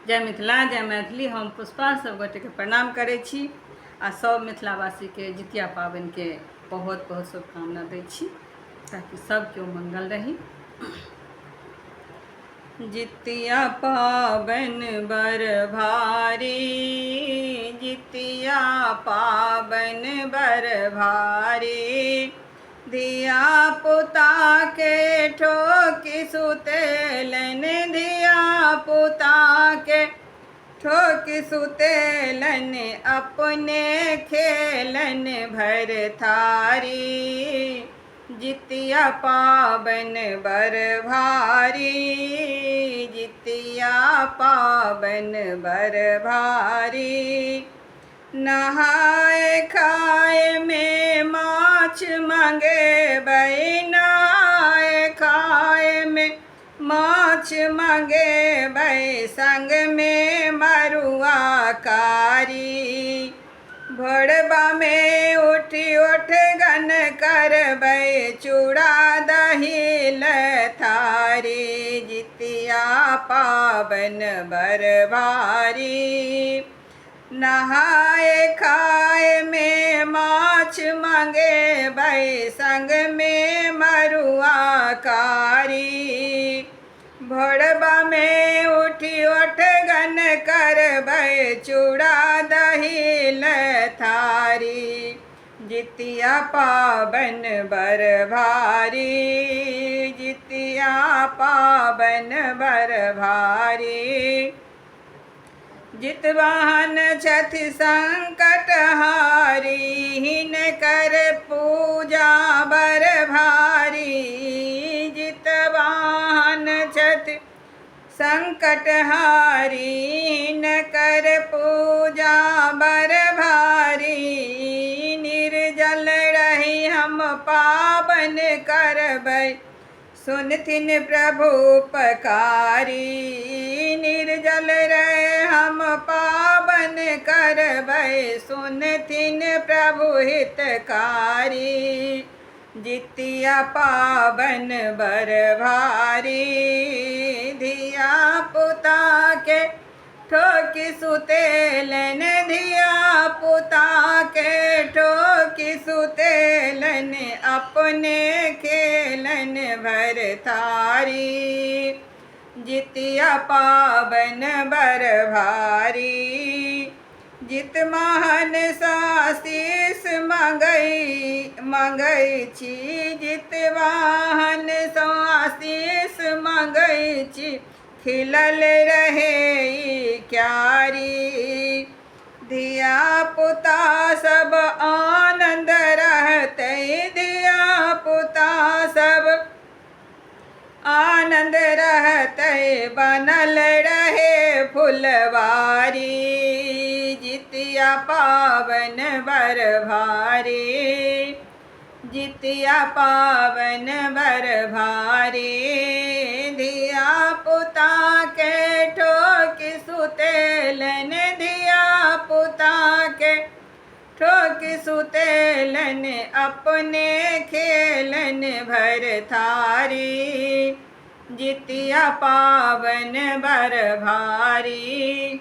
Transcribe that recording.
जय मिथिला जय मैथिली। हम पुष्पा सब गोटे के प्रणाम करै छी आ सब मिथिलावासी के जितिया पाबनि के बहुत बहुत शुभकामना दै छी ताकि सब केओ मंगल रही। जितिया पाबनि बड़ भारी, जितिया पाबनि बड़ भारी, धिया पुता के ठोकी सुतेलन, धिया पुता के ठोकी सुतेलन, अपने खेलन भर थारी। जितिया पाबनि बड़ भारी, जितिया पाबनि बड़ भारी, नहाय खाय में माछ मंगेबै, नहाय खाय में माछ मंगेबै, संग में मरुआ कारी, भोरबा में उठी ओठगन करबै, चूड़ा दही लथारी। जितिया पाबनि बड़ भारी, नहाय खाय में माछ मंगेबै, संग में मरुआ कारी, भोरबा में उठी ओठगन करबै, चूड़ा दही लथारी। जितिया पाबनि बड़ भारी, जितिया पाबनि बड़ भारी, जितवाहन छथि संकट हारी, हिनकर पूजा बड़ भारी। जितवाहन छथि संकट हारी, हिनकर पूजा बड़ भारी, निर्जल रही हम पाबनि करबै, सुनथिन प्रभु उपकारी। निर्जल रहे हम पाबनि करबै, सुनथिन प्रभु हितकारी। जितिया पाबनि बड़ भारी, धिया पुता के ठोकी सुतेलन, धिया पुता के ठोकी सुतेलन, अपने खेलन भर थारी। जितिया पाबनि बड़ भारी, जितवाहन आशीष मंगै छी, जितवाहन आशीष मंगै छी, खिलल रहे क्यारी। धिया पुता सब आनंद रहतै, धिया पुता सब आनंद रहतै, बनल रहे फुलवारी। जितिया पाबनि बड़ भारी, जितिया पाबनि बड़ भारी, धिया पुता के ठोकी सुतेलन, धिया पुता के ठोकी सुतेलन, अपने खेलन भर थारी। जितिया पाबनि बड़ भारी।